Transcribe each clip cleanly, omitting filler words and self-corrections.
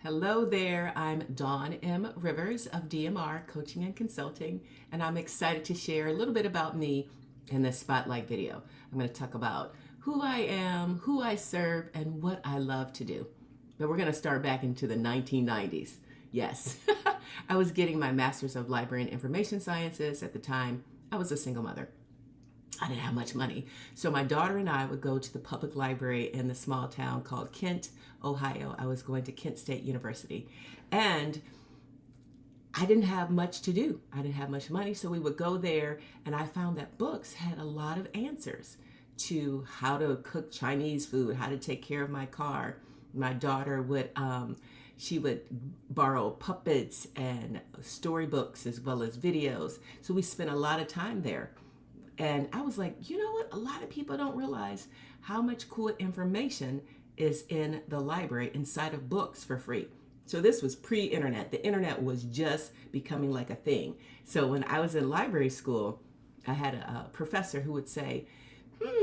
Hello there, I'm Dawn M. Rivers of DMR Coaching and Consulting, and I'm excited to share a little bit about me in this spotlight video. I'm going to talk about who I am, who I serve, and what I love to do. But we're going to start back into the 1990s. Yes, I was getting my Master's of Library and Information Sciences at the time. I was a single mother. I didn't have much money. So my daughter and I would go to the public library in the small town called Kent, Ohio. I was going to Kent State University. And I didn't have much to do. I didn't have much money. So we would go there, and I found that books had a lot of answers to how to cook Chinese food, how to take care of my car. My daughter she would borrow puppets and storybooks as well as videos. So we spent a lot of time there. And I was like, you know what? A lot of people don't realize how much cool information is in the library inside of books for free. So this was pre-internet. The internet was just becoming like a thing. So when I was in library school, I had a professor who would say,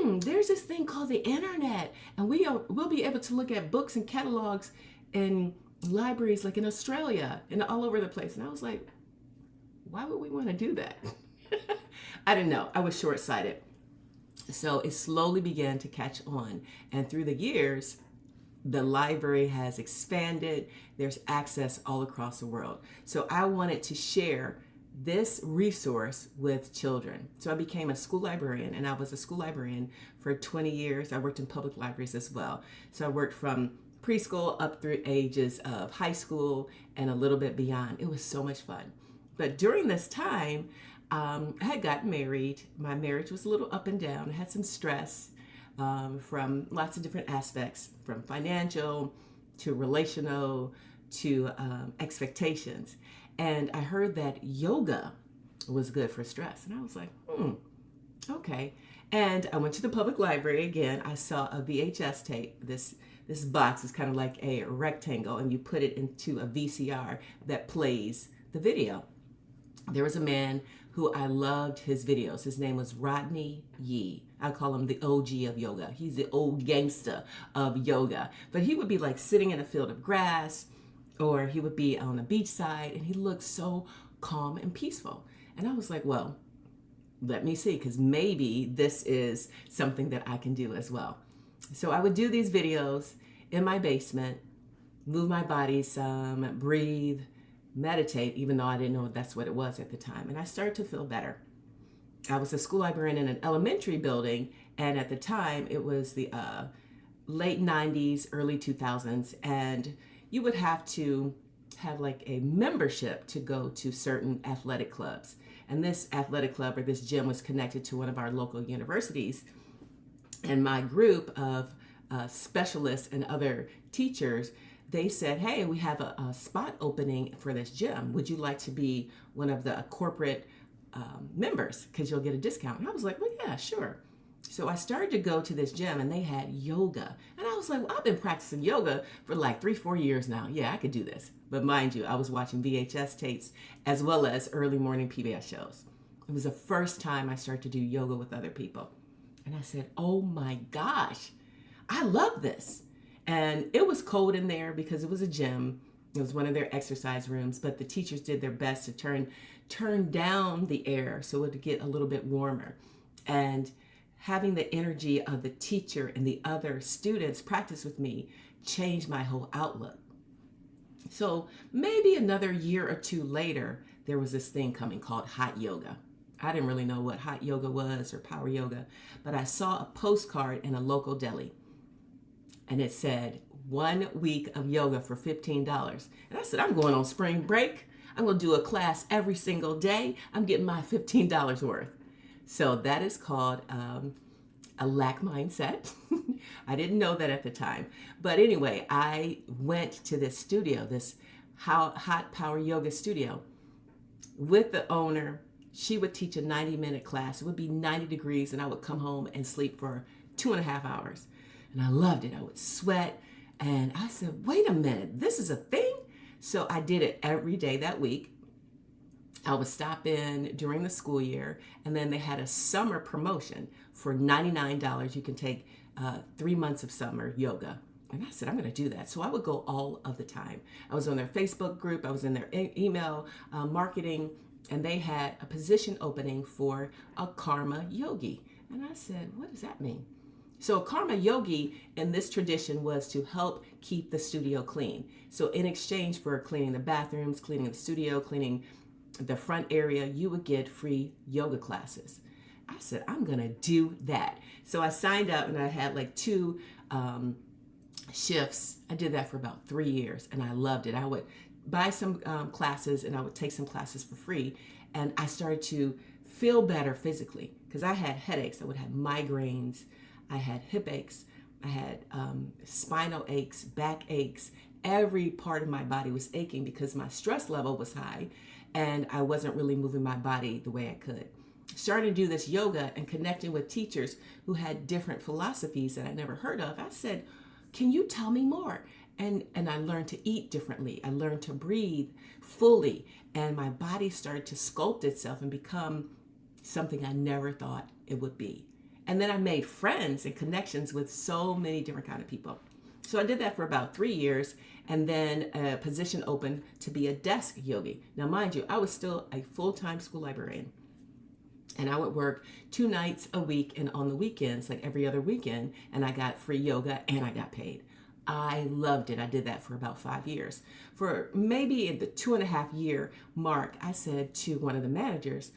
there's this thing called the internet, and we'll be able to look at books and catalogs in libraries like in Australia and all over the place. And I was like, why would we want to do that? I didn't know. I was short-sighted. So it slowly began to catch on. And through the years, the library has expanded. There's access all across the world. So I wanted to share this resource with children. So I became a school librarian, and I was a school librarian for 20 years. I worked in public libraries as well. So I worked from preschool up through ages of high school and a little bit beyond. It was so much fun. But during this time, I had gotten married. My marriage was a little up and down. I had some stress from lots of different aspects, from financial to relational to expectations. And I heard that yoga was good for stress. And I was like, okay. And I went to the public library again. I saw a VHS tape. This box is kind of like a rectangle, and you put it into a VCR that plays the video. There was a man who I loved his videos. His name was Rodney Yee. I call him the OG of yoga. He's the old gangster of yoga. But he would be like sitting in a field of grass, or he would be on a beachside, and he looked so calm and peaceful. And I was like, well, let me see, because maybe this is something that I can do as well. So I would do these videos in my basement, move my body some, breathe, meditate, even though I didn't know that's what it was at the time. And I started to feel better. I was a school librarian in an elementary building, and at the time it was the late 90s, early 2000s, and you would have to have like a membership to go to certain athletic clubs. And this athletic club or this gym was connected to one of our local universities. And my group of specialists and other teachers, they said, hey, we have a spot opening for this gym. Would you like to be one of the corporate members? Because you'll get a discount. And I was like, well, yeah, sure. So I started to go to this gym, and they had yoga. And I was like, well, I've been practicing yoga for like 3-4 years now. Yeah, I could do this. But mind you, I was watching VHS tapes as well as early morning PBS shows. It was the first time I started to do yoga with other people. And I said, oh my gosh, I love this. And it was cold in there because it was a gym. It was one of their exercise rooms, but the teachers did their best to turn down the air so it would get a little bit warmer. And having the energy of the teacher and the other students practice with me changed my whole outlook. So maybe another year or two later, there was this thing coming called hot yoga. I didn't really know what hot yoga was or power yoga, but I saw a postcard in a local deli. And it said, 1 week of yoga for $15. And I said, I'm going on spring break. I'm going to do a class every single day. I'm getting my $15 worth. So that is called a lack mindset. I didn't know that at the time. But anyway, I went to this studio, this hot power yoga studio with the owner. She would teach a 90-minute class. It would be 90 degrees, and I would come home and sleep for 2.5 hours. And I loved it. I would sweat. And I said, wait a minute, this is a thing? So I did it every day that week. I would stop in during the school year, and then they had a summer promotion for $99. You can take 3 months of summer yoga. And I said, I'm going to do that. So I would go all of the time. I was on their Facebook group, I was in their email marketing, and they had a position opening for a karma yogi. And I said, what does that mean? So a karma yogi in this tradition was to help keep the studio clean. So in exchange for cleaning the bathrooms, cleaning the studio, cleaning the front area, you would get free yoga classes. I said, I'm going to do that. So I signed up and I had like two shifts. I did that for about 3 years and I loved it. I would buy some classes and I would take some classes for free. And I started to feel better physically because I had headaches. I would have migraines. I had hip aches. I had spinal aches, back aches. Every part of my body was aching because my stress level was high and I wasn't really moving my body the way I could. Starting to do this yoga and connecting with teachers who had different philosophies that I never heard of, I said, can you tell me more? And I learned to eat differently. I learned to breathe fully. And my body started to sculpt itself and become something I never thought it would be. And then I made friends and connections with so many different kind of people. So I did that for about 3 years, and then a position opened to be a desk yogi. Now, mind you, I was still a full-time school librarian. And I would work 2 nights a week and on the weekends, like every other weekend, and I got free yoga and I got paid. I loved it. I did that for about 5 years. For maybe at the 2.5-year mark, I said to one of the managers,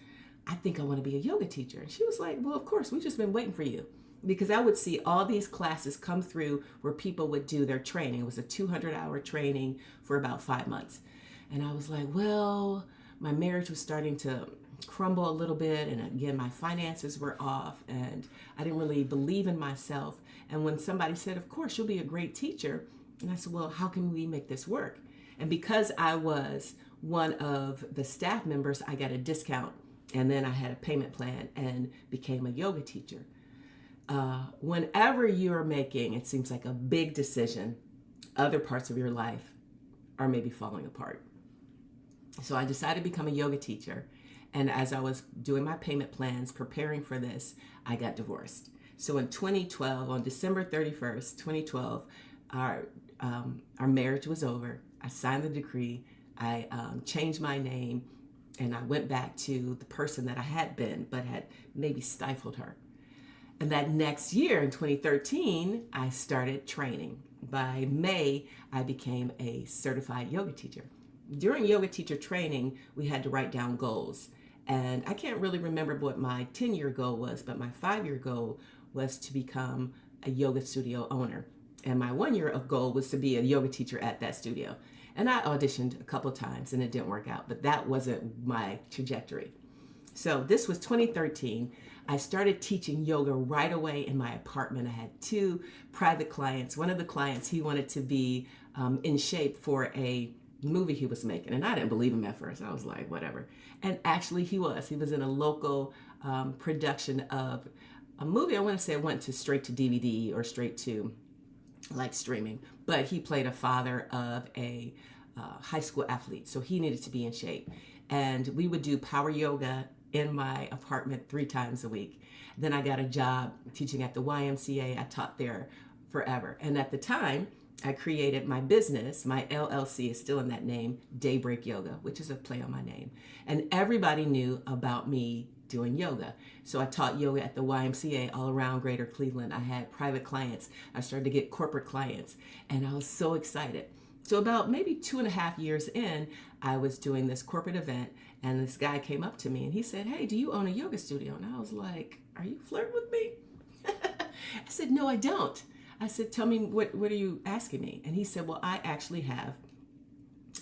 I think I want to be a yoga teacher. And she was like, well, of course, we've just been waiting for you. Because I would see all these classes come through where people would do their training. It was a 200-hour training for about 5 months. And I was like, well, my marriage was starting to crumble a little bit, and again my finances were off, and I didn't really believe in myself. And when somebody said, of course you'll be a great teacher, and I said, well, how can we make this work? And because I was one of the staff members, I got a discount, and then I had a payment plan and became a yoga teacher. Whenever you're making, it seems like a big decision, other parts of your life are maybe falling apart. So I decided to become a yoga teacher. And as I was doing my payment plans, preparing for this, I got divorced. So in 2012, on December 31st, 2012, our marriage was over. I signed the decree. I changed my name, and I went back to the person that I had been, but had maybe stifled her. And that next year, in 2013, I started training. By May, I became a certified yoga teacher. During yoga teacher training, we had to write down goals. And I can't really remember what my 10-year goal was, but my 5-year goal was to become a yoga studio owner. And my 1-year goal was to be a yoga teacher at that studio. And I auditioned a couple times and it didn't work out, but that wasn't my trajectory. So this was 2013. I started teaching yoga right away in my apartment. I had 2 private clients. One of the clients, he wanted to be in shape for a movie he was making, and I didn't believe him at first. I was like, whatever. And actually he was in a local production of a movie. I want to say it went to straight to DVD or straight to like streaming, but he played a father of a high school athlete, so he needed to be in shape. And we would do power yoga in my apartment 3 times a week. Then I got a job teaching at the YMCA. I taught there forever. And at the time, I created my business. My LLC is still in that name, Daybreak Yoga, which is a play on my name. And everybody knew about me doing yoga. So I taught yoga at the YMCA all around Greater Cleveland. I had private clients. I started to get corporate clients, and I was so excited. So about maybe 2.5 years in, I was doing this corporate event, and this guy came up to me and he said, hey, do you own a yoga studio? And I was like, are you flirting with me? I said, no, I don't. I said, tell me, what are you asking me? And he said, well, I actually have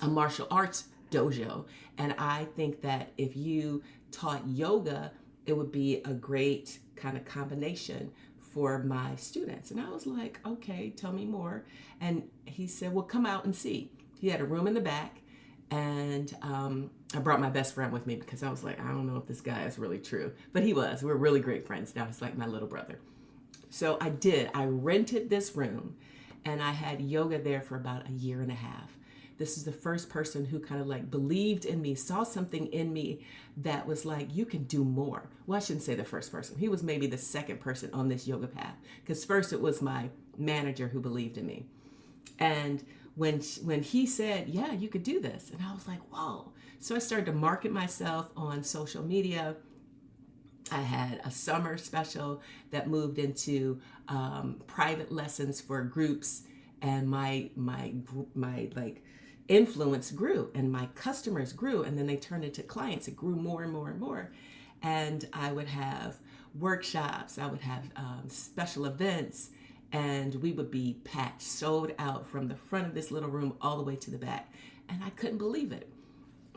a martial arts dojo, and I think that if you taught yoga, it would be a great kind of combination for my students. And I was like, okay, tell me more. And he said, well, come out and see. He had a room in the back, and I brought my best friend with me because I was like, I don't know if this guy is really true, but he was. We're really great friends now. He's like my little brother. So I rented this room, and I had yoga there for about 1.5 years. This is the first person who kind of like believed in me, saw something in me that was like, you can do more. Well, I shouldn't say the first person. He was maybe the second person on this yoga path, because first it was my manager who believed in me. And when he said, yeah, you could do this, and I was like, whoa. So I started to market myself on social media. I had a summer special that moved into private lessons for groups, and my like influence grew, and my customers grew, and then they turned into clients. It grew more and more and more, and I would have workshops. I would have special events, and we would be packed, sold out from the front of this little room all the way to the back, and I couldn't believe it.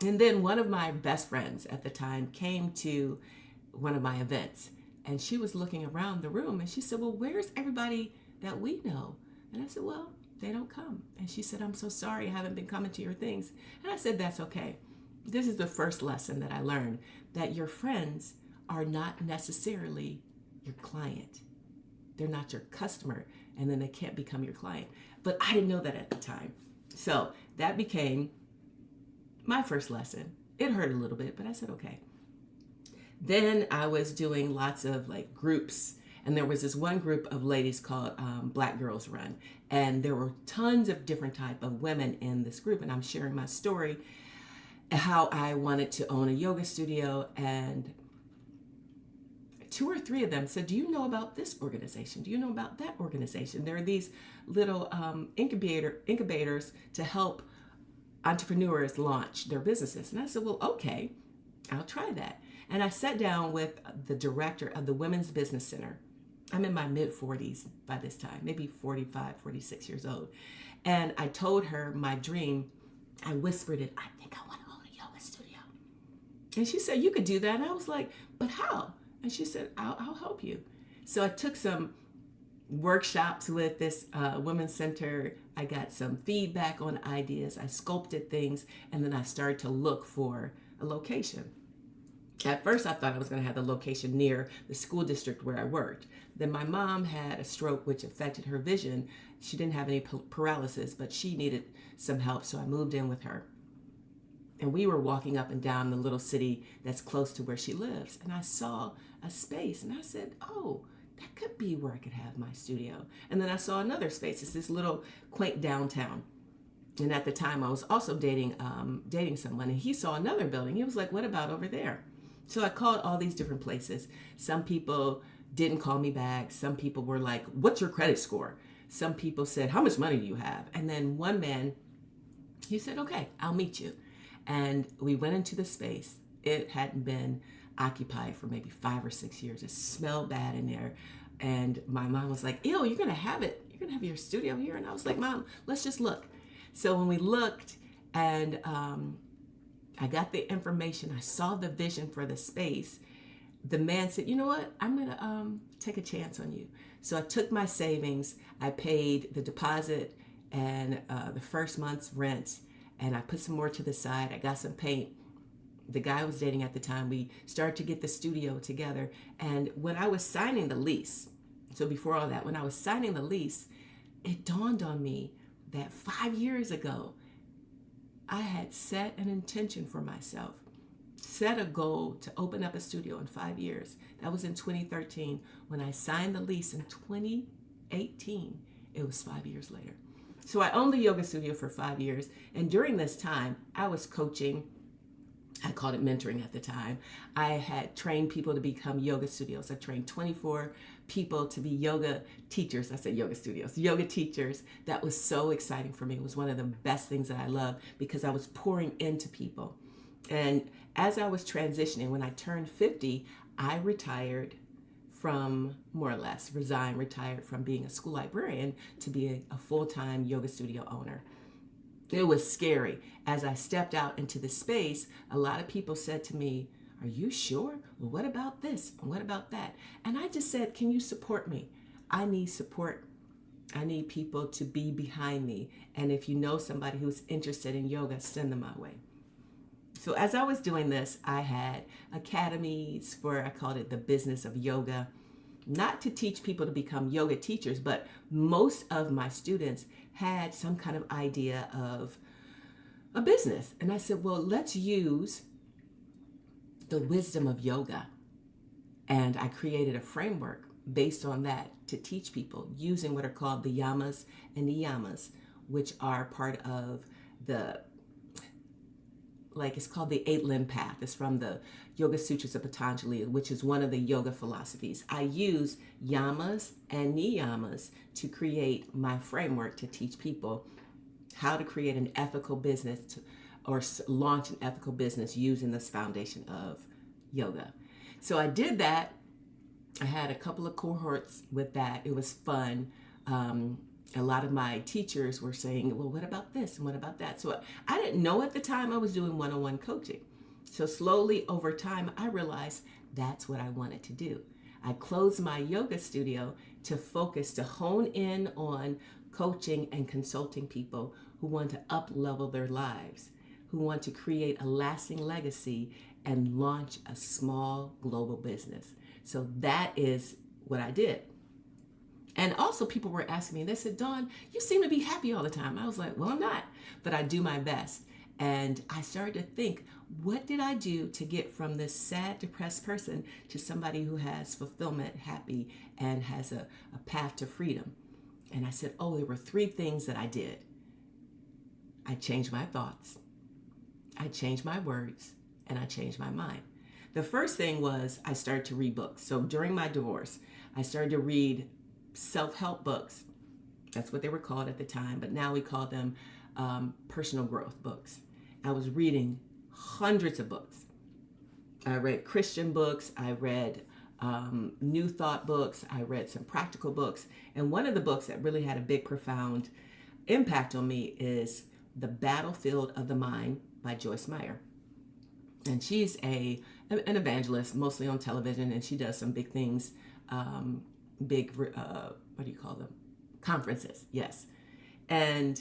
And then one of my best friends at the time came to one of my events, and she was looking around the room, and she said, well, where's everybody that we know? And I said, well, they don't come. And she said, I'm so sorry, I haven't been coming to your things. And I said, that's okay. This is the first lesson that I learned, that your friends are not necessarily your client. They're not your customer, and then they can't become your client. But I didn't know that at the time. So that became my first lesson. It hurt a little bit, but I said, okay. Then I was doing lots of like groups, and there was this one group of ladies called Black Girls Run, and there were tons of different type of women in this group, and I'm sharing my story, how I wanted to own a yoga studio, and 2 or 3 of them said, do you know about this organization? Do you know about that organization? There are these little incubators to help entrepreneurs launch their businesses. And I said, well, okay, I'll try that. And I sat down with the director of the Women's Business Center. I'm in my mid-40s by this time, maybe 45, 46 years old. And I told her my dream. I whispered it, I think I want to own a yoga studio. And she said, you could do that. And I was like, but how? And she said, I'll help you. So I took some workshops with this women's center. I got some feedback on ideas. I sculpted things, and then I started to look for a location. At first, I thought I was going to have the location near the school district where I worked. Then my mom had a stroke, which affected her vision. She didn't have any paralysis, but she needed some help, so I moved in with her. And we were walking up and down the little city that's close to where she lives. And I saw a space, and I said, oh, that could be where I could have my studio. And then I saw another space. It's this little quaint downtown. And at the time, I was also dating someone, and he saw another building. He was like, what about over there? So I called all these different places. Some people didn't call me back. Some people were like, what's your credit score? Some people said, how much money do you have? And then one man, he said, okay, I'll meet you. And we went into the space. It hadn't been occupied for maybe 5 or 6 years. It smelled bad in there. And my mom was like, ew, you're going to have it. You're going to have your studio here. And I was like, Mom, let's just look. So when we looked, and I got the information, I saw the vision for the space, the man said, you know what, I'm going to take a chance on you. So I took my savings, I paid the deposit and the first month's rent, and I put some more to the side. I got some paint. The guy I was dating at the time, we started to get the studio together. And when I was signing the lease, so before all that, when I was signing the lease, it dawned on me that 5 years ago, I had set an intention for myself, set a goal to open up a studio in 5 years. That was in 2013. When I signed the lease in 2018, it was 5 years later. So I owned the yoga studio for 5 years. And during this time, I was coaching. I called it mentoring at the time. I had trained people to become yoga studios. I trained 24 people to be yoga teachers. I said yoga studios, yoga teachers. That was so exciting for me. It was one of the best things that I loved because I was pouring into people. And as I was transitioning, when I turned 50, I retired from, more or less, retired from being a school librarian to be a full-time yoga studio owner. It was scary. As I stepped out into the space, a lot of people said to me, are you sure? Well, what about this? And what about that? And I just said, can you support me? I need support. I need people to be behind me. And if you know somebody who's interested in yoga, send them my way. So as I was doing this, I had academies for, I called it the business of yoga, not to teach people to become yoga teachers, but most of my students had some kind of idea of a business. And I said, well, let's use the wisdom of yoga. And I created a framework based on that to teach people using what are called the yamas and niyamas. which are part of the, like, it's called the 8-limb path. It's from the Yoga Sutras of Patanjali, which is one of the yoga philosophies. I use yamas and niyamas to create my framework to teach people how to create an ethical business or launch an ethical business using this foundation of yoga. So I did that. I had a couple of cohorts with that. It was fun. A lot of my teachers were saying, well, what about this and what about that? So I didn't know at the time I was doing one-on-one coaching. So slowly over time, I realized that's what I wanted to do. I closed my yoga studio to focus, to hone in on coaching and consulting people who want to up-level their lives, who want to create a lasting legacy and launch a small global business. So that is what I did. And also people were asking me, they said, Dawn, you seem to be happy all the time. I was like, well, I'm not, but I do my best. And I started to think, what did I do to get from this sad, depressed person to somebody who has fulfillment, happy, and has a path to freedom? And I said, oh, there were 3 things that I did. I changed my thoughts, I changed my words, and I changed my mind. The first thing was I started to read books. So during my divorce, I started to read self-help books. That's what they were called at the time, but now we call them personal growth books. I was reading hundreds of books. I read Christian books. I read New Thought books. I read some practical books. And one of the books that really had a big, profound impact on me is The Battlefield of the Mind by Joyce Meyer. And she's an evangelist, mostly on television, and she does some big things, what do you call them? Conferences, yes. And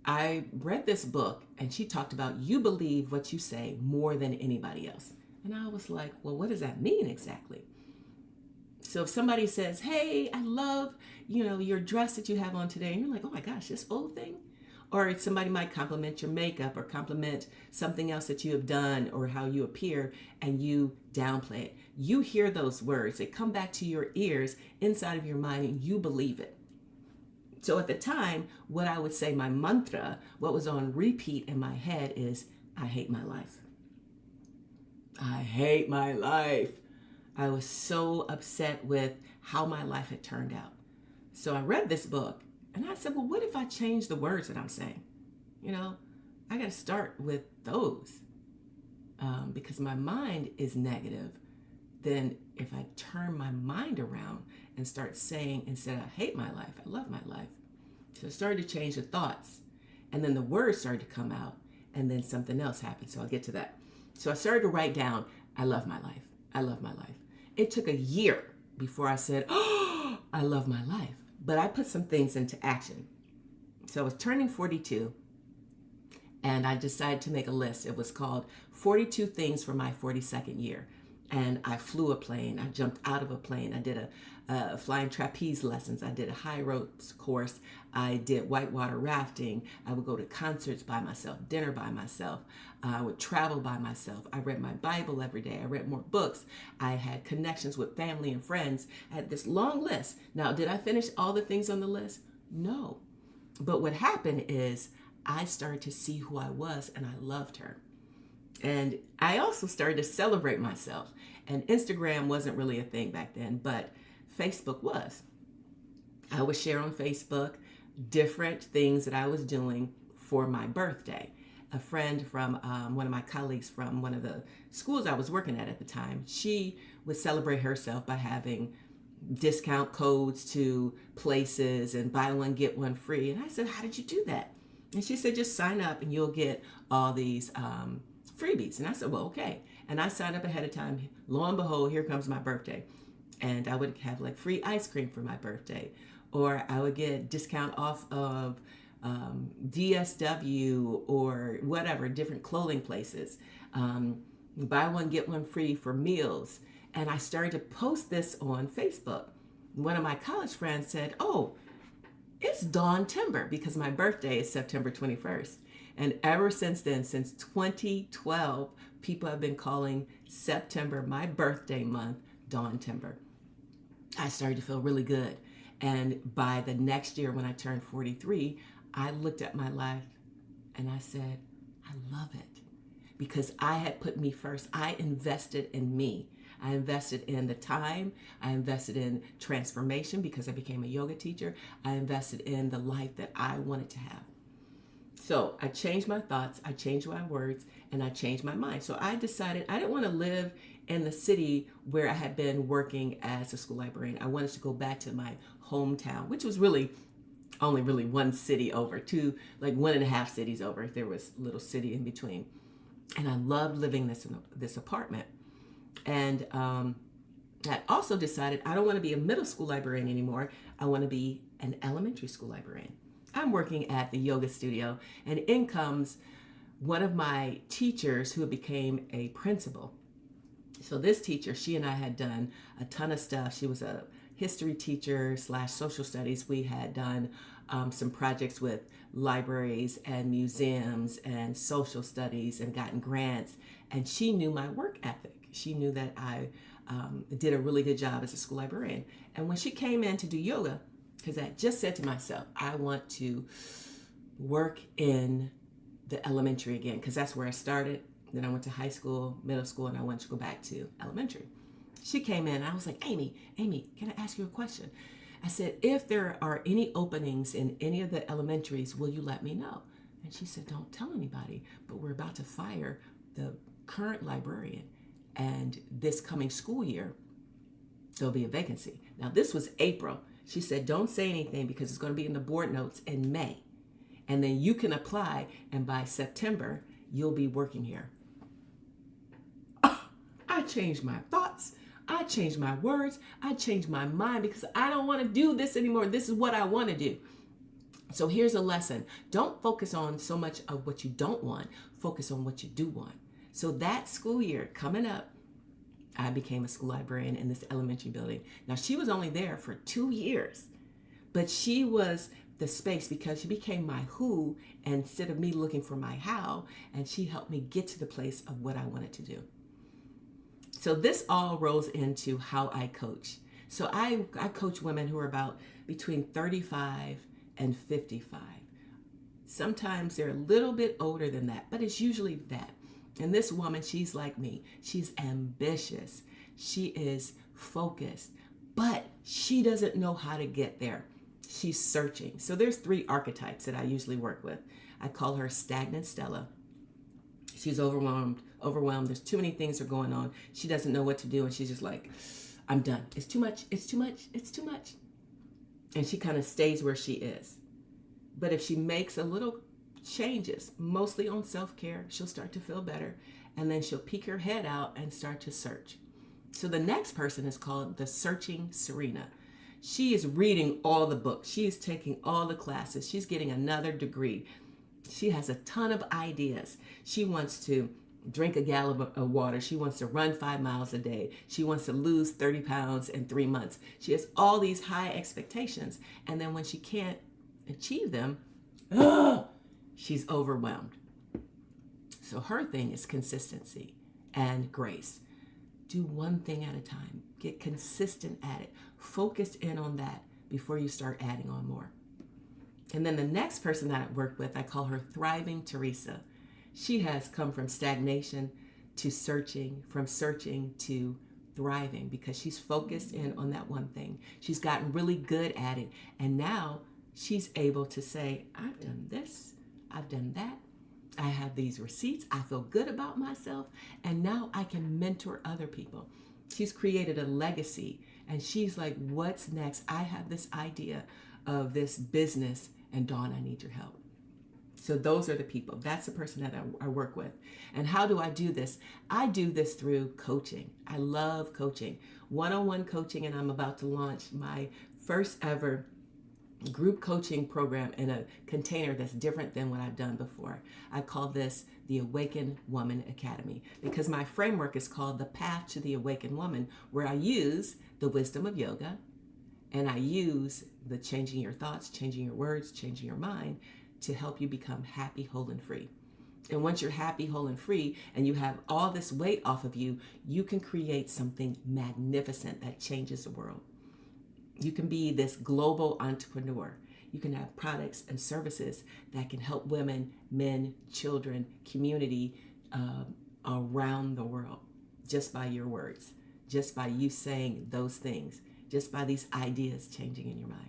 I read this book, and she talked about you believe what you say more than anybody else. And I was like, well, what does that mean exactly? So if somebody says, hey, I love, your dress that you have on today, and you're like, oh my gosh, this old thing. Or somebody might compliment your makeup or compliment something else that you have done or how you appear, and you downplay it. You hear those words. They come back to your ears inside of your mind, and you believe it. So at the time, what I would say, my mantra, what was on repeat in my head is, I hate my life. I hate my life. I was so upset with how my life had turned out. So I read this book, and I said, well, what if I change the words that I'm saying? I got to start with those because my mind is negative. Then if I turn my mind around and start saying, instead of I hate my life, I love my life. So I started to change the thoughts, and then the words started to come out, and then something else happened. So I'll get to that. So I started to write down, I love my life. I love my life. It took a year before I said, oh, I love my life. But I put some things into action. So I was turning 42, and I decided to make a list. It was called 42 Things for My 42nd Year. And I flew a plane. I jumped out of a plane. I did a flying trapeze lessons. I did a high ropes course. I did whitewater rafting. I would go to concerts by myself, dinner by myself. I would travel by myself. I read my Bible every day. I read more books. I had connections with family and friends. I had this long list. Now, did I finish all the things on the list? No. But what happened is I started to see who I was, and I loved her. And I also started to celebrate myself. And Instagram wasn't really a thing back then, but Facebook was. I would share on Facebook different things that I was doing for my birthday. A friend from one of my colleagues from one of the schools I was working at the time, she would celebrate herself by having discount codes to places and buy one, get one free. And I said, how did you do that? And she said, just sign up and you'll get all these freebies. And I said, well, okay. And I signed up ahead of time. Lo and behold, here comes my birthday. And I would have like free ice cream for my birthday. Or I would get discount off of DSW or whatever, different clothing places. Buy one, get one free for meals. And I started to post this on Facebook. One of my college friends said, oh, it's Dawn Timber, because my birthday is September 21st. And ever since then, since 2012, people have been calling September, my birthday month, Dawn Timber. I started to feel really good. And by the next year when I turned 43, I looked at my life and I said, I love it because I had put me first. I invested in me. I invested in the time. I invested in transformation because I became a yoga teacher. I invested in the life that I wanted to have. So I changed my thoughts, I changed my words, and I changed my mind. So I decided I didn't want to live in the city where I had been working as a school librarian. I wanted to go back to my hometown, which was really only really one city over, two, like 1.5 cities over. There was a little city in between. And I loved living this apartment. And I also decided I don't want to be a middle school librarian anymore. I want to be an elementary school librarian. I'm working at the yoga studio, and in comes one of my teachers who became a principal. So this teacher, she and I had done a ton of stuff. She was a history teacher / social studies. We had done some projects with libraries and museums and social studies and gotten grants. And she knew my work ethic. She knew that I did a really good job as a school librarian. And when she came in to do yoga, because I just said to myself, I want to work in the elementary again, because that's where I started. Then I went to high school, middle school, and I wanted to go back to elementary. She came in, and I was like, Amy, can I ask you a question? I said, if there are any openings in any of the elementaries, will you let me know? And she said, don't tell anybody, but we're about to fire the current librarian. And this coming school year, there'll be a vacancy. Now, this was April. She said, don't say anything because it's going to be in the board notes in May. And then you can apply, and by September, you'll be working here. I changed my thoughts. I changed my words. I changed my mind because I don't want to do this anymore. This is what I want to do. So here's a lesson. Don't focus on so much of what you don't want. Focus on what you do want. So that school year coming up, I became a school librarian in this elementary building. Now, she was only there for 2 years, but she was the space because she became my who instead of me looking for my how, and she helped me get to the place of what I wanted to do. So this all rolls into how I coach. So I coach women who are about between 35 and 55. Sometimes they're a little bit older than that, but it's usually that. And this woman, she's like me. She's ambitious. She is focused, but she doesn't know how to get there. She's searching. So there's 3 archetypes that I usually work with. I call her Stagnant Stella. She's overwhelmed. There's too many things are going on. She doesn't know what to do. And she's just like, I'm done. It's too much. It's too much. It's too much. And she kind of stays where she is. But if she makes a little changes, mostly on self-care, she'll start to feel better. And then she'll peek her head out and start to search. So the next person is called the Searching Serena. She is reading all the books. She is taking all the classes. She's getting another degree. She has a ton of ideas. She wants to drink a gallon of water. She wants to run 5 miles a day. She wants to lose 30 pounds in 3 months. She has all these high expectations. And then when she can't achieve them, she's overwhelmed. So her thing is consistency and grace. Do one thing at a time. Get consistent at it. Focus in on that before you start adding on more. And then the next person that I work with, I call her Thriving Teresa. She has come from stagnation to searching, from searching to thriving because she's focused in on that one thing. She's gotten really good at it. And now she's able to say, I've done this, I've done that. I have these receipts. I feel good about myself. And now I can mentor other people. She's created a legacy. And she's like, what's next? I have this idea of this business. And Dawn, I need your help. So those are the people. That's the person that I work with. And how do I do this? I do this through coaching. I love coaching. One-on-one coaching. And I'm about to launch my first ever group coaching program in a container that's different than what I've done before. I call this the Awakened Woman Academy because my framework is called the Path to the Awakened Woman, where I use the wisdom of yoga and I use the changing your thoughts, changing your words, changing your mind to help you become happy, whole, and free. And once you're happy, whole, and free, and you have all this weight off of you, you can create something magnificent that changes the world. You can be this global entrepreneur. You can have products and services that can help women, men, children, community around the world just by your words, just by you saying those things, just by these ideas changing in your mind.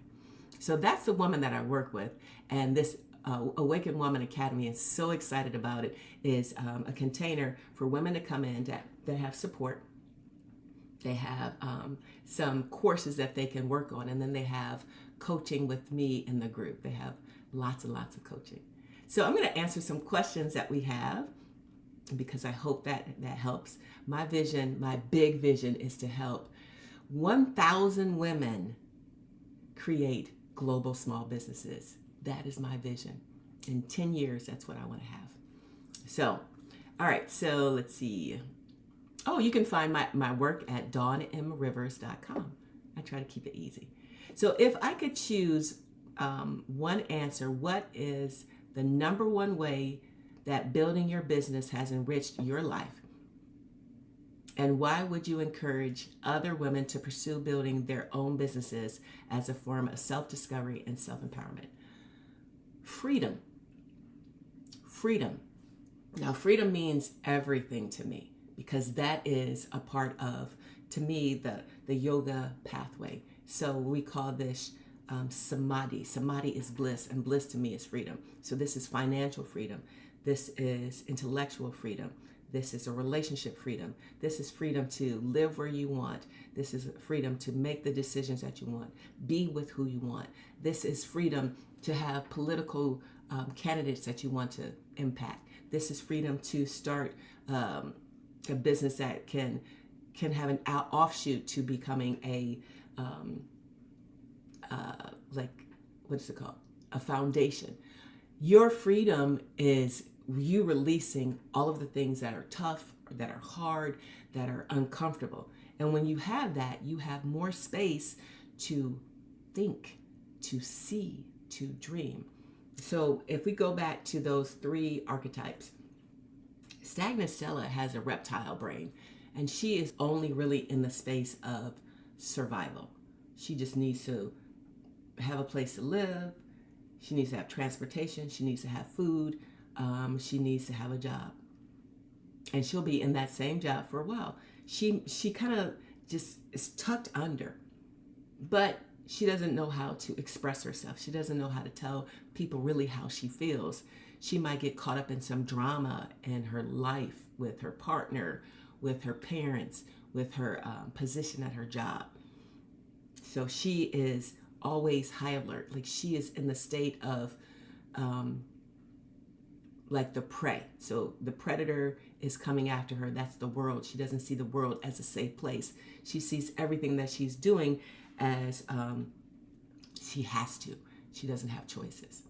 So that's the woman that I work with. And this Awakened Woman Academy is so excited about it. Is a container for women to come in that have support. They have some courses that they can work on, and then they have coaching with me in the group. They have lots and lots of coaching. So I'm going to answer some questions that we have, because I hope that helps. My vision, my big vision, is to help 1,000 women create global small businesses. That is my vision. In 10 years, that's what I want to have. So, all right, so let's see. Oh, you can find my work at dawnmrivers.com. I try to keep it easy. So if I could choose one answer, what is the number one way that building your business has enriched your life? And why would you encourage other women to pursue building their own businesses as a form of self-discovery and self-empowerment? Freedom. Freedom. Now, freedom means everything to me, because that is a part of, to me, the yoga pathway. So we call this samadhi. Samadhi is bliss, and bliss to me is freedom. So this is financial freedom. This is intellectual freedom. This is a relationship freedom. This is freedom to live where you want. This is freedom to make the decisions that you want. Be with who you want. This is freedom to have political candidates that you want to impact. This is freedom to start a business that can have an offshoot to becoming a a foundation. Your freedom is you releasing all of the things that are tough, that are hard, that are uncomfortable. And when you have that, you have more space to think, to see, to dream. So if we go back to those 3 archetypes, Stagnant Stella has a reptile brain, and she is only really in the space of survival. She just needs to have a place to live. She needs to have transportation. She needs to have food. She needs to have a job. And she'll be in that same job for a while. She kind of just is tucked under, but she doesn't know how to express herself. She doesn't know how to tell people really how she feels. She might get caught up in some drama in her life with her partner, with her parents, with her position at her job. So she is always high alert. Like, she is in the state of like the prey. So the predator is coming after her. That's the world. She doesn't see the world as a safe place. She sees everything that she's doing as she has to. She doesn't have choices.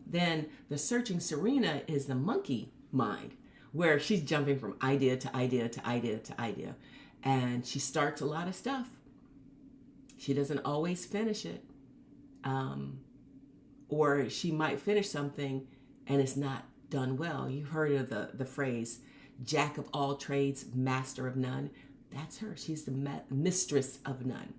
Then the searching Serena is the monkey mind, where she's jumping from idea to idea to idea to idea. And she starts a lot of stuff. She doesn't always finish it. Or she might finish something and it's not done well. You've heard of the phrase, jack of all trades, master of none. That's her. She's the mistress of none.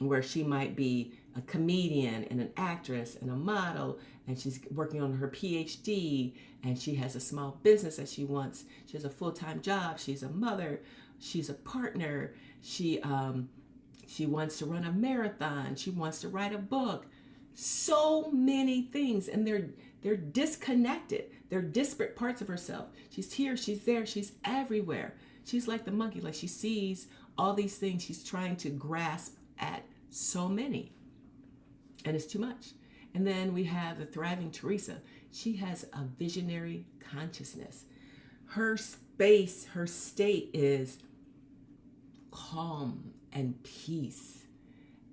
Where she might be a comedian and an actress and a model, and she's working on her PhD, and she has a small business that she wants. She has a full-time job. She's a mother. She's a partner. She wants to run a marathon. She wants to write a book. So many things, and they're disconnected. They're disparate parts of herself. She's here, she's there, she's everywhere. She's like the monkey. Like, she sees all these things. She's trying to grasp at so many, and it's too much. And then we have the thriving Teresa. She has a visionary consciousness. Her space, her state is calm and peace,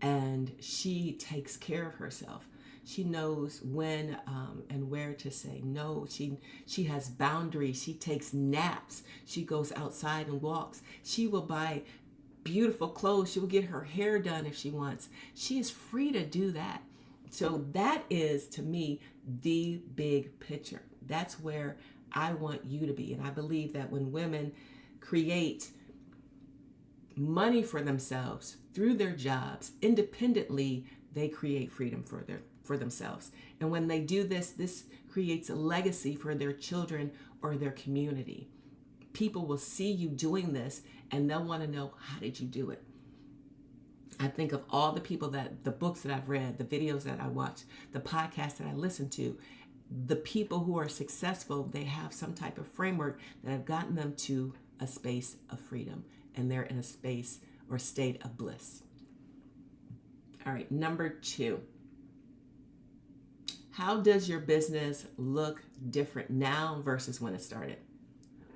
and she takes care of herself. She knows when and where to say no. She has boundaries. She takes naps. She goes outside and walks. She will buy beautiful clothes. She will get her hair done if she wants. She is free to do that. So that is, to me, the big picture. That's where I want you to be. And I believe that when women create for themselves through their jobs independently, they create freedom for for themselves. And when they do this, this creates a legacy for their children or their community. People will see you doing this and they'll want to know, how did you do it? I think of all the people the books that I've read, the videos that I watch, the podcasts that I listen to, the people who are successful, they have some type of framework that have gotten them to a space of freedom, and they're in a space or state of bliss. All right, number 2. How does your business look different now versus when it started?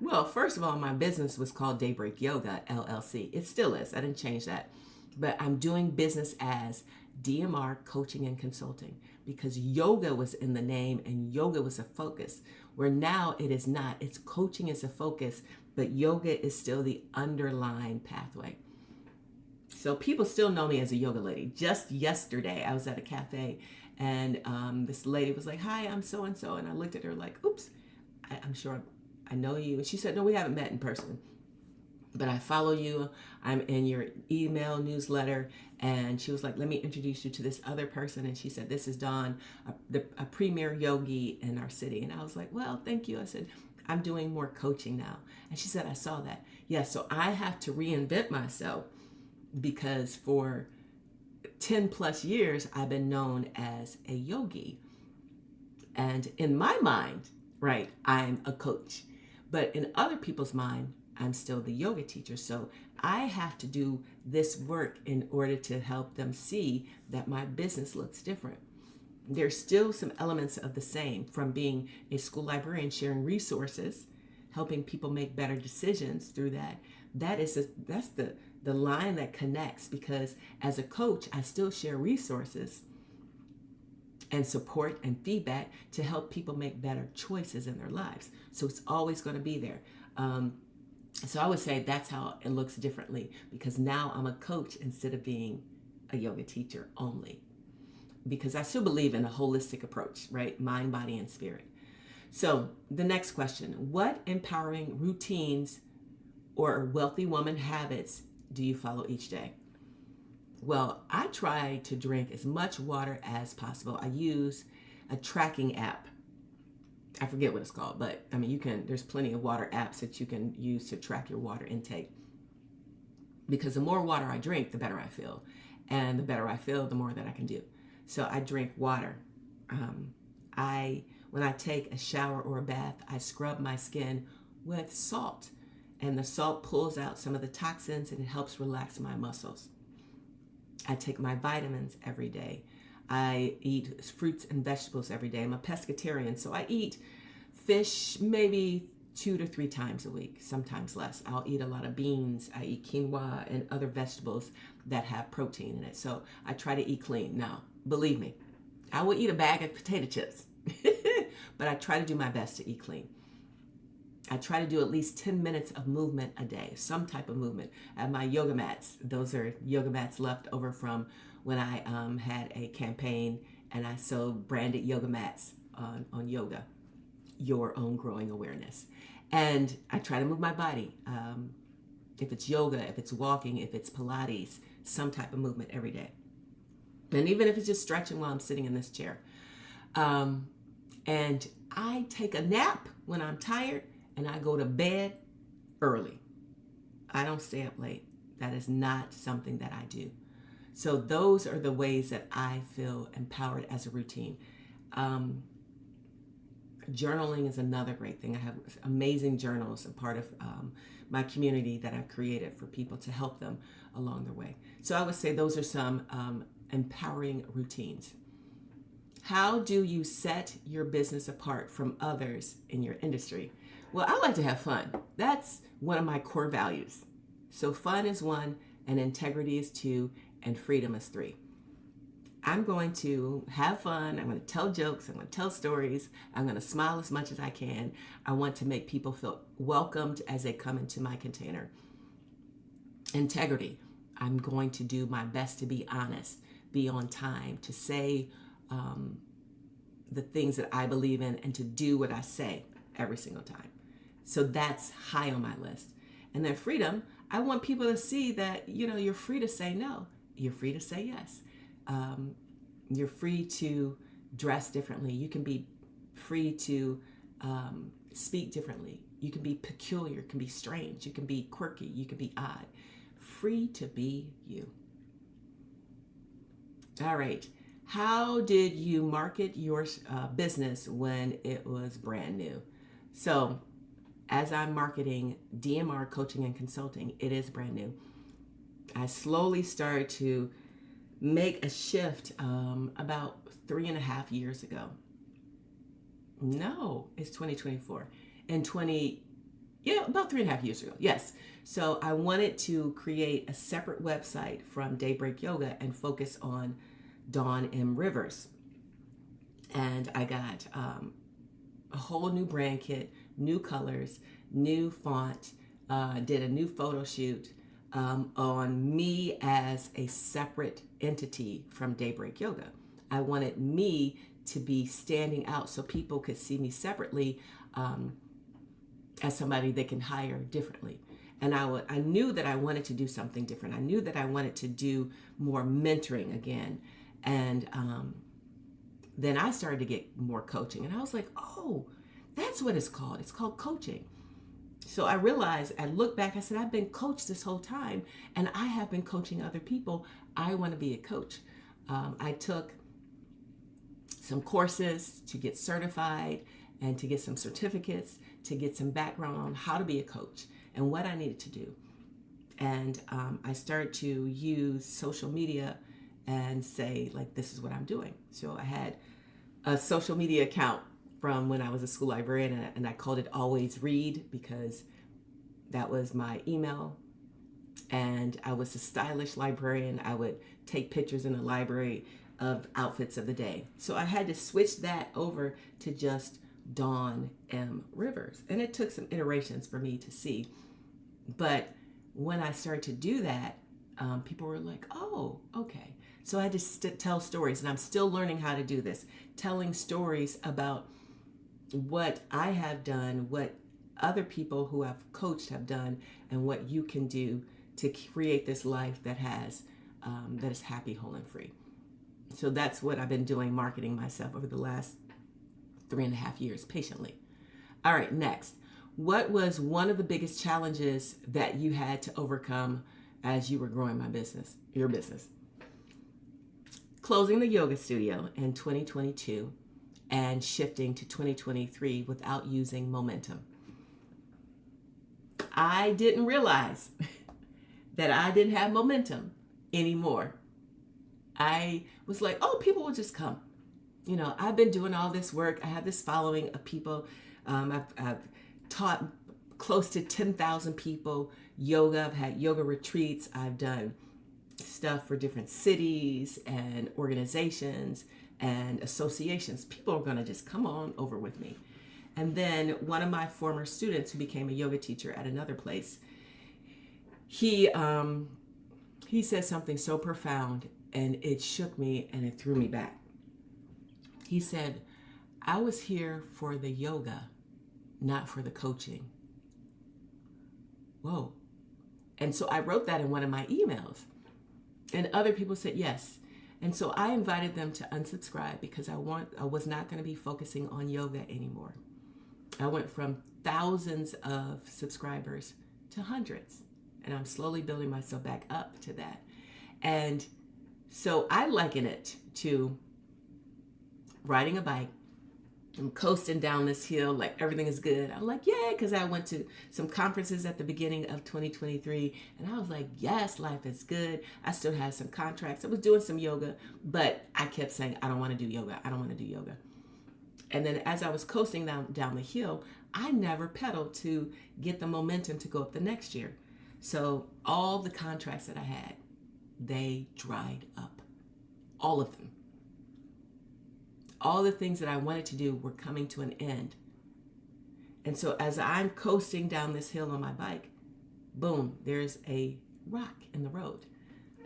Well, first of all, my business was called Daybreak Yoga, LLC. It still is. I didn't change that. But I'm doing business as DMR Coaching and Consulting because yoga was in the name and yoga was a focus, where now it is not. It's coaching is a focus, but yoga is still the underlying pathway. So people still know me as a yoga lady. Just yesterday, I was at a cafe and this lady was like, "Hi, I'm so-and-so." And I looked at her like, "Oops, I'm sure I know you." And she said, "No, we haven't met in person, but I follow you. I'm in your email newsletter." And she was like, "Let me introduce you to this other person." And she said, "This is Dawn, a premier yogi in our city." And I was like, "Well, thank you." I said, "I'm doing more coaching now." And she said, "I saw that." Yeah, so I have to reinvent myself because for 10 plus years, I've been known as a yogi. And in my mind, right, I'm a coach. But in other people's mind, I'm still the yoga teacher. So I have to do this work in order to help them see that my business looks different. There's still some elements of the same, from being a school librarian, sharing resources, helping people make better decisions through that. That's the line that connects, because as a coach, I still share resources and support and feedback to help people make better choices in their lives. So it's always going to be there. So I would say that's how it looks differently, because now I'm a coach instead of being a yoga teacher only, because I still believe in a holistic approach, right? Mind, body, and spirit. So the next question: what empowering routines or wealthy woman habits do you follow each day? Well, I try to drink as much water as possible. I use a tracking app. I forget what it's called, but I mean, there's plenty of water apps that you can use to track your water intake. Because the more water I drink, the better I feel. And the better I feel, the more that I can do. So I drink water. When I take a shower or a bath, I scrub my skin with salt. And the salt pulls out some of the toxins and it helps relax my muscles. I take my vitamins every day. I eat fruits and vegetables every day. I'm a pescatarian, so I eat fish maybe 2 to 3 times a week, sometimes less. I'll eat a lot of beans. I eat quinoa and other vegetables that have protein in it. So I try to eat clean. Now, believe me, I will eat a bag of potato chips, but I try to do my best to eat clean. I try to do at least 10 minutes of movement a day, some type of movement. At my yoga mats, those are yoga mats left over from when I had a campaign and I sold branded yoga mats on yoga, your own growing awareness. And I try to move my body. If it's yoga, if it's walking, if it's Pilates, some type of movement every day. And even if it's just stretching while I'm sitting in this chair. And I take a nap when I'm tired, and I go to bed early. I don't stay up late. That is not something that I do. So those are the ways that I feel empowered as a routine. Journaling is another great thing. I have amazing journals, a part of my community that I've created for people to help them along their way. So I would say those are some empowering routines. How do you set your business apart from others in your industry? Well, I like to have fun. That's one of my core values. So fun is 1, and integrity is 2, and freedom is 3. I'm going to have fun. I'm going to tell jokes. I'm going to tell stories. I'm going to smile as much as I can. I want to make people feel welcomed as they come into my container. Integrity. I'm going to do my best to be honest, be on time, to say the things that I believe in, and to do what I say every single time. So that's high on my list. And then freedom, I want people to see that, you're free to say no. You're free to say yes. You're free to dress differently. You can be free to speak differently. You can be peculiar, you can be strange, you can be quirky, you can be odd. Free to be you. All right. How did you market your business when it was brand new? So, as I'm marketing DMR coaching and consulting, it is brand new. I slowly started to make a shift about 3.5 years ago. No, it's 2024. About 3.5 years ago. Yes. So I wanted to create a separate website from Daybreak Yoga and focus on Dawn M. Rivers. And I got a whole new brand kit, new colors, new font, did a new photo shoot on me as a separate entity from Daybreak Yoga. I wanted me to be standing out so people could see me separately as somebody they can hire differently. And I knew that I wanted to do something different. I knew that I wanted to do more mentoring again. And then I started to get more coaching. And I was like, oh, that's what it's called. It's called coaching. So I realized, I looked back, I said, I've been coached this whole time, and I have been coaching other people. I want to be a coach. I took some courses to get certified and to get some certificates, to get some background on how to be a coach and what I needed to do. And I started to use social media and say, like, this is what I'm doing. So I had a social media account from when I was a school librarian, and I called it Always Read because that was my email. And I was a stylish librarian. I would take pictures in the library of outfits of the day. So I had to switch that over to just Dawn M. Rivers. And it took some iterations for me to see. But when I started to do that, people were like, oh, okay. So I had to tell stories, and I'm still learning how to do this, telling stories about what I have done, what other people who I've coached have done, and what you can do to create this life that is happy, whole, and free. So that's what I've been doing, marketing myself over the last 3.5 years, patiently. All right, next. What was one of the biggest challenges that you had to overcome as you were growing your business? Closing the yoga studio in 2022 and shifting to 2023 without using momentum. I didn't realize that I didn't have momentum anymore. I was like, oh, people will just come. You know, I've been doing all this work. I have this following of people. I've taught close to 10,000 people yoga. I've had yoga retreats. I've done stuff for different cities and organizations and associations. People are going to just come on over with me. And then one of my former students who became a yoga teacher at another place, he said something so profound, and it shook me and it threw me back. He said, I was here for the yoga, not for the coaching. Whoa. And so I wrote that in one of my emails. And other people said yes. And so I invited them to unsubscribe because I was not going to be focusing on yoga anymore. I went from thousands of subscribers to hundreds. And I'm slowly building myself back up to that. And so I liken it to riding a bike. I'm coasting down this hill like everything is good. I'm like, yay, because I went to some conferences at the beginning of 2023, and I was like, yes, life is good. I still had some contracts. I was doing some yoga, but I kept saying, I don't want to do yoga. I don't want to do yoga. And then as I was coasting down the hill, I never pedaled to get the momentum to go up the next year. So all the contracts that I had, they dried up. All of them. All the things that I wanted to do were coming to an end. And so as I'm coasting down this hill on my bike, boom, there's a rock in the road.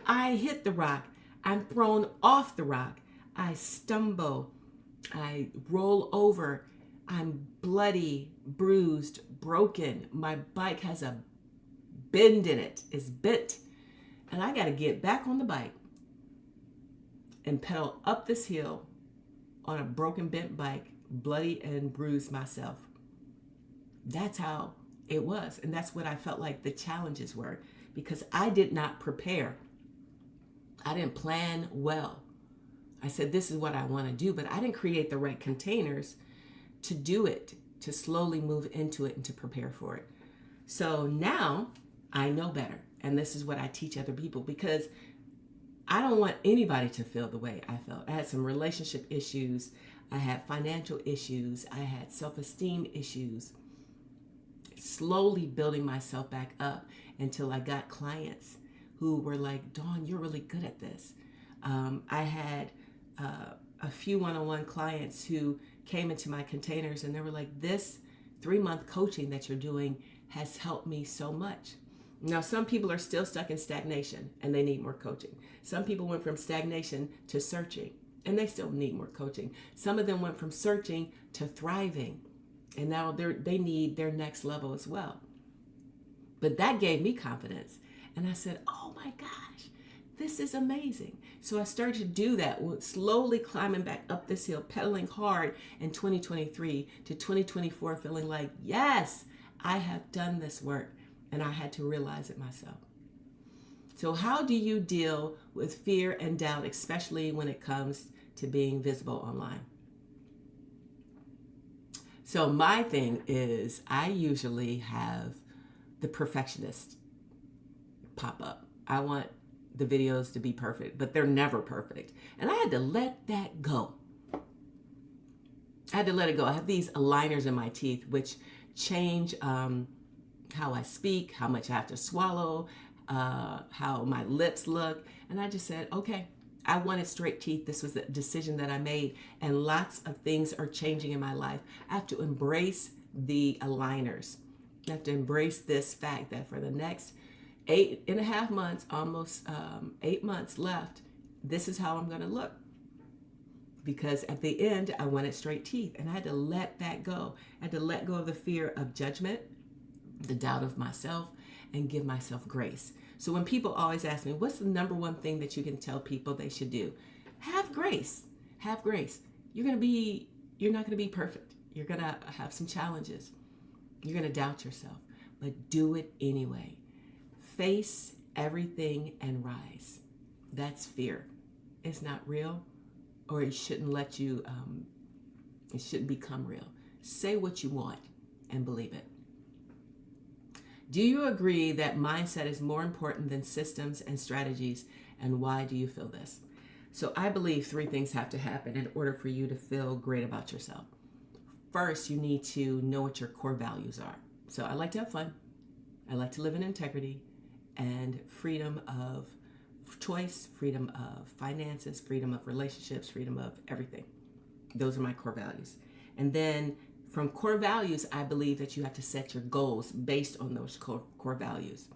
I hit the rock. I'm thrown off the rock. I stumble. I roll over. I'm bloody, bruised, broken. My bike has a bend in it. It's bent. And I got to get back on the bike. and pedal up this hill on a broken bent bike, bloody and bruised myself. That's how it was. And that's what I felt like the challenges were, because I did not prepare. I didn't plan well. I said, this is what I want to do, but I didn't create the right containers to do it, to slowly move into it and to prepare for it. So now I know better. And this is what I teach other people, because I don't want anybody to feel the way I felt. I had some relationship issues. I had financial issues. I had self-esteem issues. Slowly building myself back up until I got clients who were like, Dawn, you're really good at this. I had a few one-on-one clients who came into my containers and they were like, this 3-month coaching that you're doing has helped me so much. Now, some people are still stuck in stagnation and they need more coaching. Some people went from stagnation to searching and they still need more coaching. Some of them went from searching to thriving, and now they need their next level as well. But that gave me confidence. And I said, oh my gosh, this is amazing. So I started to do that, slowly climbing back up this hill, pedaling hard in 2023 to 2024, feeling like, yes, I have done this work. And I had to realize it myself. So how do you deal with fear and doubt, especially when it comes to being visible online? So my thing is, I usually have the perfectionist pop up. I want the videos to be perfect, but they're never perfect. And I had to let that go. I had to let it go. I have these aligners in my teeth, which change how I speak, how much I have to swallow, how my lips look. And I just said, okay, I wanted straight teeth. This was the decision that I made. And lots of things are changing in my life. I have to embrace the aligners. I have to embrace this fact that for the next 8.5 months, almost 8 months left, this is how I'm going to look. Because at the end, I wanted straight teeth. And I had to let that go. I had to let go of the fear of judgment, the doubt of myself, and give myself grace. So when people always ask me, what's the number one thing that you can tell people they should do? Have grace. Have grace. You're not going to be perfect. You're going to have some challenges. You're going to doubt yourself, but do it anyway. Face everything and rise. That's fear. It's not real, or it shouldn't let you, it shouldn't become real. Say what you want and believe it. Do you agree that mindset is more important than systems and strategies, and why do you feel this? So I believe 3 things have to happen in order for you to feel great about yourself. First, you need to know what your core values are. So I like to have fun. I like to live in integrity and freedom of choice, freedom of finances, freedom of relationships, freedom of everything. Those are my core values. And then from core values, I believe that you have to set your goals based on those core values.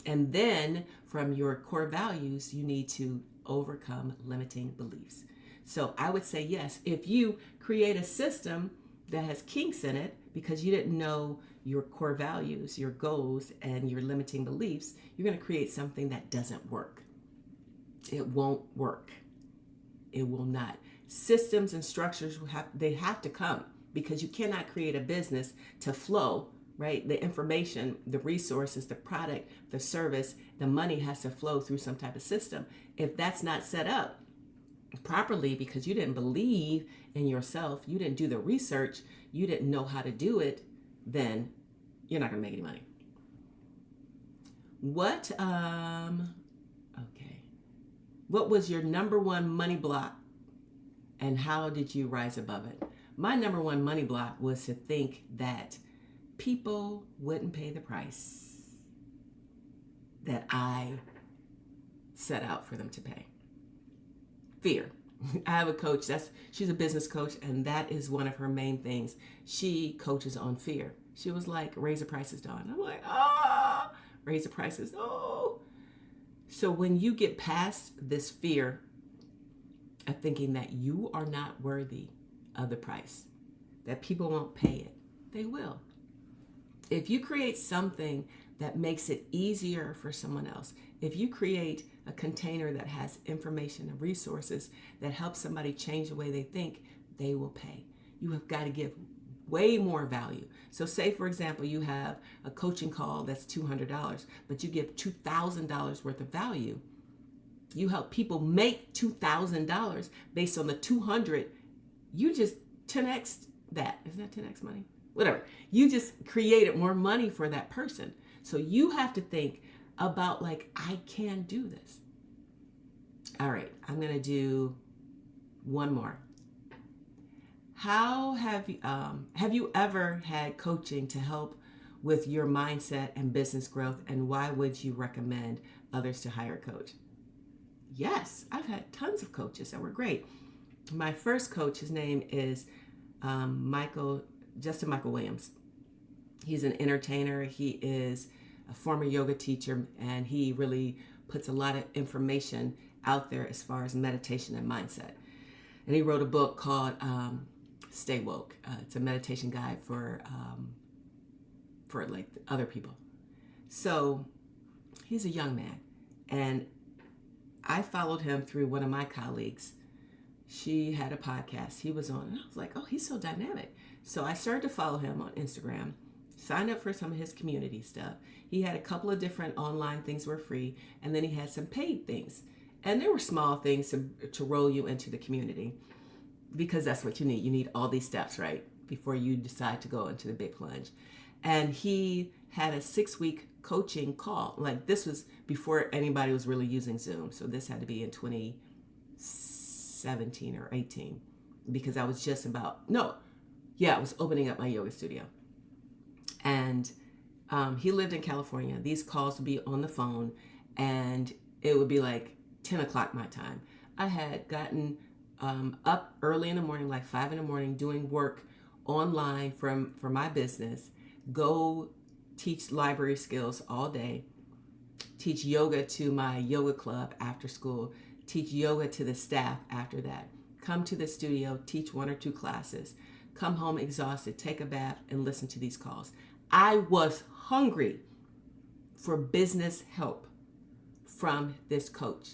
And then from your core values, you need to overcome limiting beliefs. So I would say yes, if you create a system that has kinks in it because you didn't know your core values, your goals, and your limiting beliefs, you're going to create something that doesn't work. It won't work. It will not. Systems and structures, they have to come, because you cannot create a business to flow, right? The information, the resources, the product, the service, the money has to flow through some type of system. If that's not set up properly because you didn't believe in yourself, you didn't do the research, you didn't know how to do it, then you're not going to make any money. What was your number one money block, and how did you rise above it? My number one money block was to think that people wouldn't pay the price that I set out for them to pay. Fear. I have a coach, she's a business coach, and that is one of her main things. She coaches on fear. She was like, raise the prices, Dawn. I'm like, raise the prices. Oh. So when you get past this fear of thinking that you are not worthy of the price, that people won't pay it, they will. If you create something that makes it easier for someone else, if you create a container that has information and resources that help somebody change the way they think, they will pay. You have got to give way more value. So say, for example, you have a coaching call that's $200, but you give $2,000 worth of value. You help people make $2,000 based on the 200. You just 10x that. Isn't that 10x money? Whatever. You just created more money for that person. So you have to think about, like, I can do this. All right, I'm going to do one more. How have you ever had coaching to help with your mindset and business growth, and why would you recommend others to hire a coach? Yes, I've had tons of coaches that were great. My first coach, his name is Justin Michael Williams. He's an entertainer. He is a former yoga teacher, and he really puts a lot of information out there as far as meditation and mindset. And he wrote a book called Stay Woke. It's a meditation guide for like other people. So he's a young man, and I followed him through one of my colleagues. She had a podcast he was on, and I was like, oh, he's so dynamic. So I started to follow him on Instagram, signed up for some of his community stuff. He had a couple of different online things were free, and then he had some paid things. And there were small things to roll you into the community, because that's what you need. You need all these steps, right, before you decide to go into the big plunge. And he had a 6-week coaching call. Like, this was before anybody was really using Zoom. So this had to be in 2017 or 18, because I was just I was opening up my yoga studio. And he lived in California. These calls would be on the phone, and it would be like 10 o'clock my time. I had gotten up early in the morning, like 5 in the morning, doing work online for my business, go teach library skills all day, teach yoga to my yoga club after school, teach yoga to the staff after that, come to the studio, teach 1 or 2 classes, come home exhausted, take a bath, and listen to these calls. I was hungry for business help from this coach.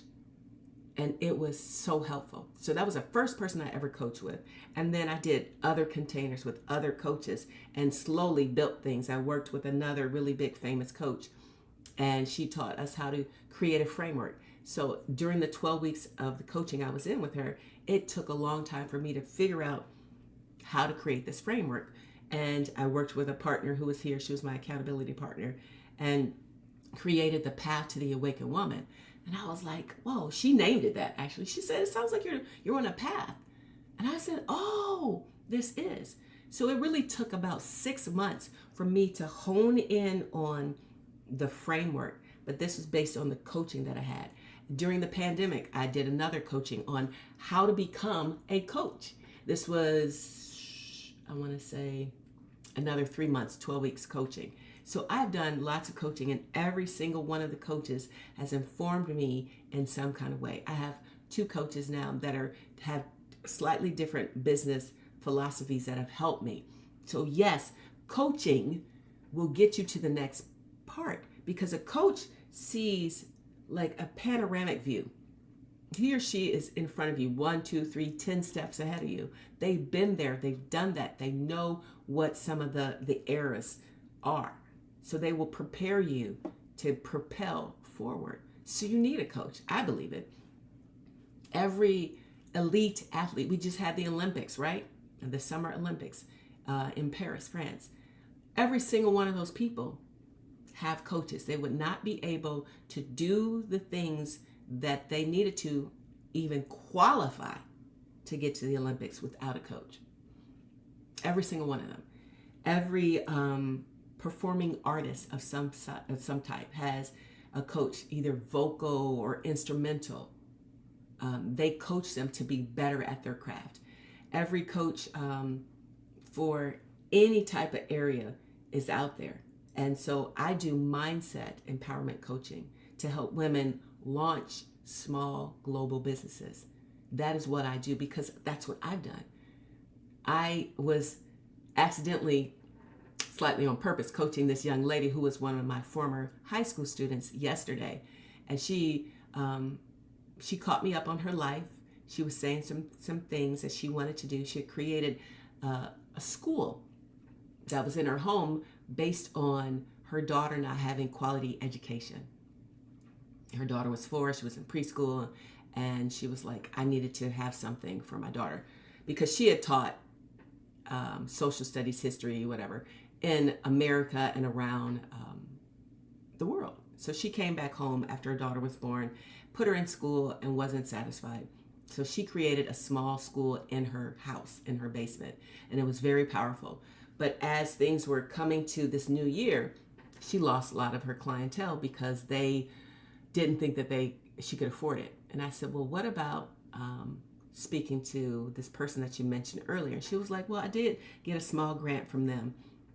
And it was so helpful. So that was the first person I ever coached with. And then I did other containers with other coaches and slowly built things. I worked with another really big famous coach, and she taught us how to create a framework. So during the 12 weeks of the coaching I was in with her, it took a long time for me to figure out how to create this framework. And I worked with a partner who was here. She was my accountability partner, and created the Path to the Awakened Woman. And I was like, whoa, she named it that, actually. She said, it sounds like you're on a path. And I said, oh, this is. So it really took about 6 months for me to hone in on the framework. But this was based on the coaching that I had. During the pandemic, I did another coaching on how to become a coach. This was, I want to say, another 3 months, 12 weeks coaching. So I've done lots of coaching, and every single one of the coaches has informed me in some kind of way. I have 2 coaches now that have slightly different business philosophies that have helped me. So yes, coaching will get you to the next part, because a coach sees like a panoramic view. He or she is in front of you, 1, 2, 3, 10 steps ahead of you. They've been there, they've done that. They know what some of the errors are. So they will prepare you to propel forward. So you need a coach. I believe it. Every elite athlete, we just had the Olympics, right? The Summer Olympics in Paris, France. Every single one of those people have coaches. They would not be able to do the things that they needed to even qualify to get to the Olympics without a coach. Every single one of them. Every performing artist of some type has a coach, either vocal or instrumental. They coach them to be better at their craft. Every coach for any type of area is out there. And so I do mindset empowerment coaching to help women launch small global businesses. That is what I do, because that's what I've done. I was accidentally, slightly on purpose, coaching this young lady who was one of my former high school students yesterday. And she She caught me up on her life. She was saying some things that she wanted to do. She had created a school that was in her home based on her daughter not having quality education. Her daughter was 4, she was in preschool, and she was like, I needed to have something for my daughter because she had taught social studies, history, whatever, in America and around the world. So she came back home after her daughter was born, put her in school, and wasn't satisfied. So she created a small school in her house, in her basement, and it was very powerful. But as things were coming to this new year, she lost a lot of her clientele because they didn't think that she could afford it. And I said, well, what about speaking to this person that you mentioned earlier? And she was like, well, I did get a small grant from them.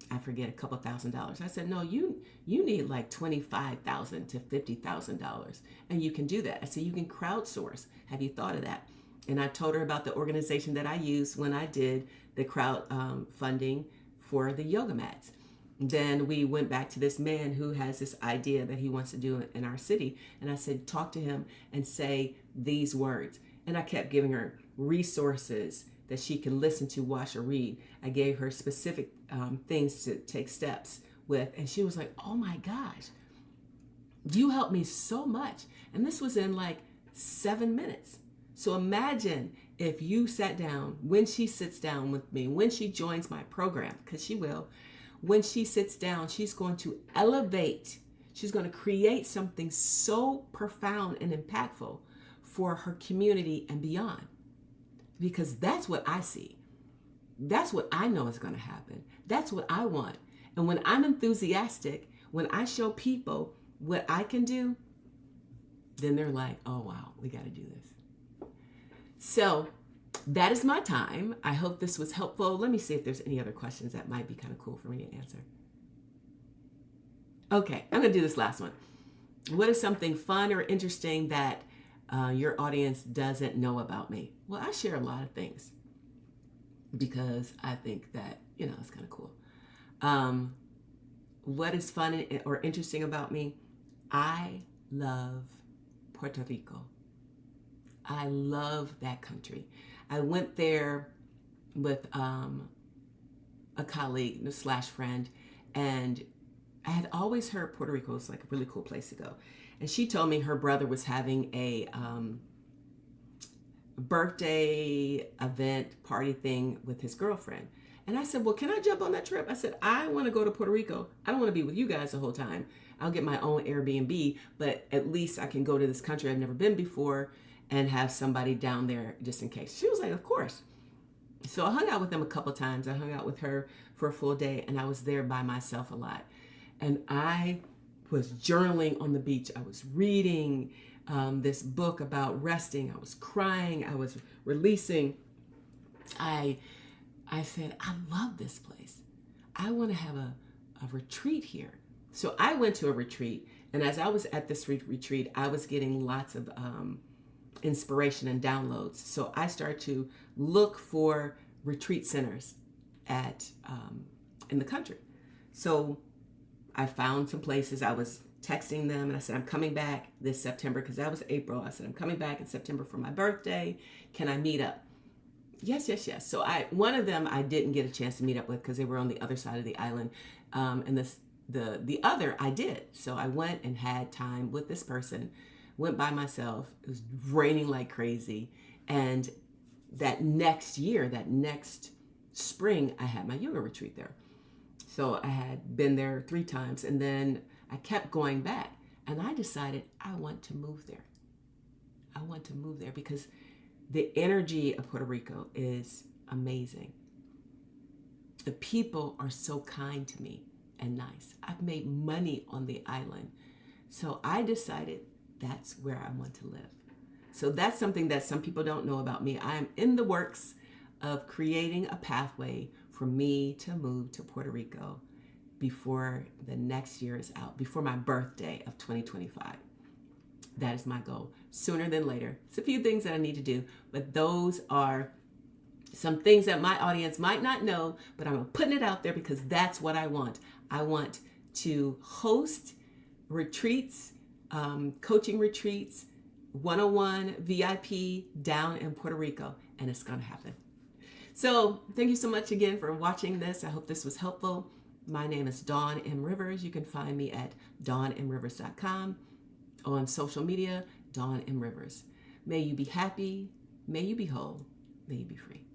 I forget, a couple $1,000s. I said, no, you need like $25,000 to $50,000, and you can do that. I said, you can crowdsource. Have you thought of that? And I told her about the organization that I used when I did the crowd funding for the yoga mats. Then we went back to this man who has this idea that he wants to do in our city. And I said, talk to him and say these words. And I kept giving her resources that she can listen to, watch, or read. I gave her specific things to take steps with. And she was like, oh my gosh, you helped me so much. And this was in like 7 minutes. So imagine if you sat down, when she sits down with me, when she joins my program, because she will, when she sits down, she's going to elevate. She's going to create something so profound and impactful for her community and beyond. Because that's what I see. That's what I know is going to happen. That's what I want. And when I'm enthusiastic, when I show people what I can do, then they're like, oh, wow, we got to do this. So that is my time. I hope this was helpful. Let me see if there's any other questions that might be kind of cool for me to answer. Okay, I'm going to do this last one. What is something fun or interesting that your audience doesn't know about me? Well, I share a lot of things because I think that, it's kind of cool. What is fun or interesting about me? I love Puerto Rico. I love that country. I went there with a colleague / friend, and I had always heard Puerto Rico was like a really cool place to go. And she told me her brother was having a birthday event party thing with his girlfriend. And I said, well, can I jump on that trip? I said, I want to go to Puerto Rico. I don't want to be with you guys the whole time. I'll get my own Airbnb, but at least I can go to this country I've never been before and have somebody down there just in case. She was like, of course. So I hung out with them a couple times. I hung out with her for a full day, and I was there by myself a lot. And I was journaling on the beach. I was reading this book about resting. I was crying. I was releasing. I said, I love this place. I want to have a retreat here. So I went to a retreat, and as I was at this retreat, I was getting lots of inspiration and downloads. So I started to look for retreat centers in the country. So I found some places. I was texting them, and I said, I'm coming back this September, because that was April. I said, I'm coming back in September for my birthday. Can I meet up? Yes. So one of them I didn't get a chance to meet up with because they were on the other side of the island. And the other I did. So I went and had time with this person, went by myself. It was raining like crazy. And that next spring, I had my yoga retreat there. So I had been there 3 times, and then I kept going back, and I decided I want to move there. I want to move there because the energy of Puerto Rico is amazing. The people are so kind to me and nice. I've made money on the island. So I decided that's where I want to live. So that's something that some people don't know about me. I'm in the works of creating a pathway for me to move to Puerto Rico before the next year is out, before my birthday of 2025. That is my goal, sooner than later. It's a few things that I need to do, but those are some things that my audience might not know, but I'm putting it out there because that's what I want. I want to host retreats, coaching retreats 101 VIP down in Puerto Rico, and it's going to happen. So thank you so much again for watching this. I hope this was helpful. My name is Dawn M. Rivers. You can find me at dawnmrivers.com. On social media, Dawn M. Rivers. May you be happy, may you be whole, may you be free.